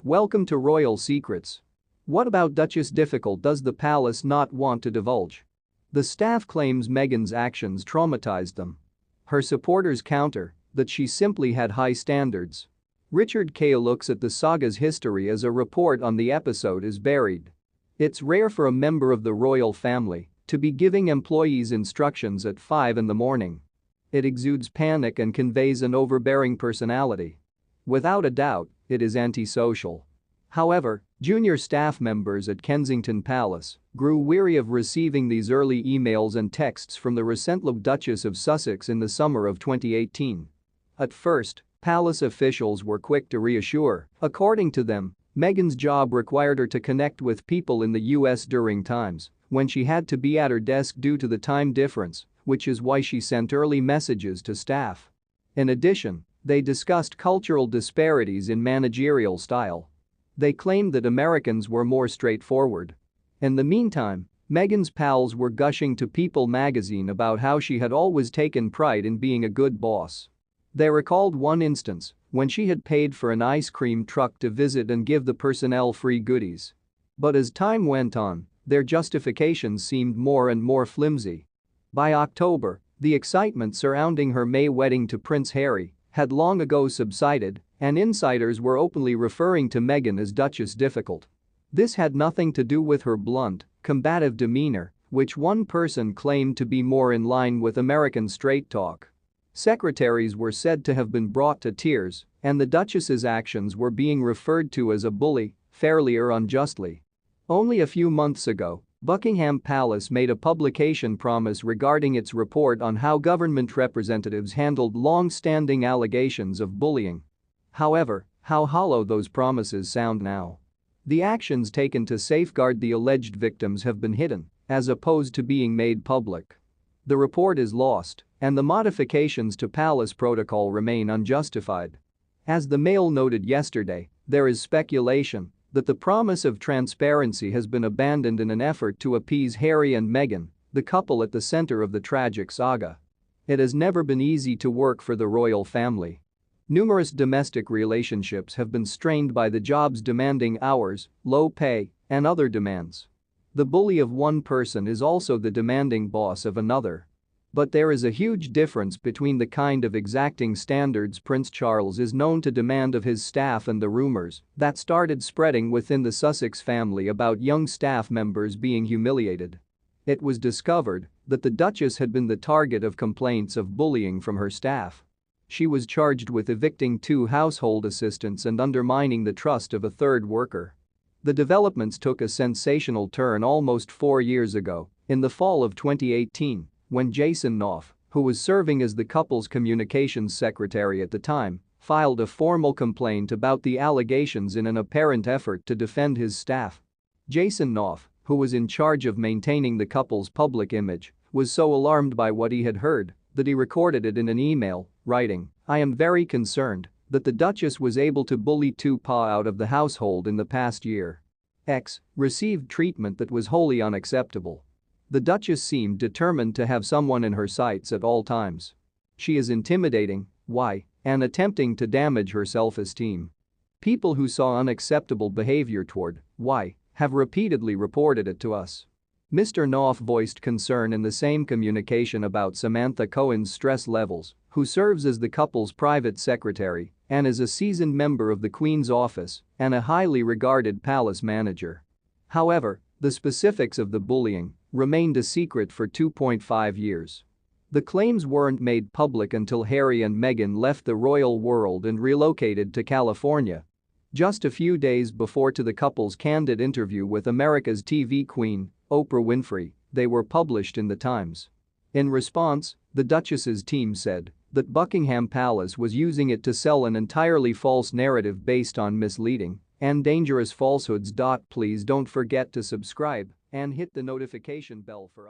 Welcome to Royal Secrets. What about Duchess difficult does the palace not want to divulge? The staff claims Meghan's actions traumatized them. Her supporters counter that she simply had high standards. Richard K. looks at the saga's history as a report on the episode is buried. It's rare for a member of the royal family to be giving employees instructions at 5 in the morning. It exudes panic and conveys an overbearing personality. Without a doubt, it is antisocial. However, junior staff members at Kensington Palace grew weary of receiving these early emails and texts from the recently Duchess of Sussex in the summer of 2018. At first, palace officials were quick to reassure. According to them, Meghan's job required her to connect with people in the US during times when she had to be at her desk due to the time difference, which is why she sent early messages to staff. In addition, they discussed cultural disparities in managerial style. They claimed that Americans were more straightforward. In the meantime, Meghan's pals were gushing to People magazine about how she had always taken pride in being a good boss. They recalled one instance when she had paid for an ice cream truck to visit and give the personnel free goodies. But as time went on, their justifications seemed more and more flimsy. By October, the excitement surrounding her May wedding to Prince Harry had long ago subsided, and insiders were openly referring to Meghan as Duchess difficult. This had nothing to do with her blunt, combative demeanor, which one person claimed to be more in line with American straight talk. Secretaries were said to have been brought to tears, and the Duchess's actions were being referred to as a bully, fairly or unjustly. Only a few months ago, Buckingham Palace made a publication promise regarding its report on how government representatives handled long-standing allegations of bullying. However, how hollow those promises sound now. The actions taken to safeguard the alleged victims have been hidden, as opposed to being made public. The report is lost, and the modifications to palace protocol remain unjustified. As the Mail noted yesterday, there is speculation that the promise of transparency has been abandoned in an effort to appease Harry and Meghan, the couple at the center of the tragic saga. It has never been easy to work for the royal family. Numerous domestic relationships have been strained by the job's demanding hours, low pay, and other demands. The bully of one person is also the demanding boss of another. But there is a huge difference between the kind of exacting standards Prince Charles is known to demand of his staff and the rumors that started spreading within the Sussex family about young staff members being humiliated. It was discovered that the Duchess had been the target of complaints of bullying from her staff. She was charged with evicting 2 household assistants and undermining the trust of a third worker. The developments took a sensational turn almost 4 years ago, in the fall of 2018. When Jason Knopf, who was serving as the couple's communications secretary at the time, filed a formal complaint about the allegations in an apparent effort to defend his staff. Jason Knopf, who was in charge of maintaining the couple's public image, was so alarmed by what he had heard that he recorded it in an email, writing, "I am very concerned that the Duchess was able to bully 2 Pa out of the household in the past year. X received treatment that was wholly unacceptable. The Duchess seemed determined to have someone in her sights at all times. She is intimidating, and attempting to damage her self-esteem. People who saw unacceptable behavior toward have repeatedly reported it to us." Mr. Knopf voiced concern in the same communication about Samantha Cohen's stress levels, who serves as the couple's private secretary and is a seasoned member of the Queen's office and a highly regarded palace manager. However, the specifics of the bullying remained a secret for 2.5 years. The claims weren't made public until Harry and Meghan left the royal world and relocated to California. Just a few days before the couple's candid interview with America's TV queen, Oprah Winfrey, they were published in the Times. In response, the Duchess's team said that Buckingham Palace was using it to sell an entirely false narrative based on misleading and dangerous falsehoods. Please don't forget to subscribe and hit the notification bell for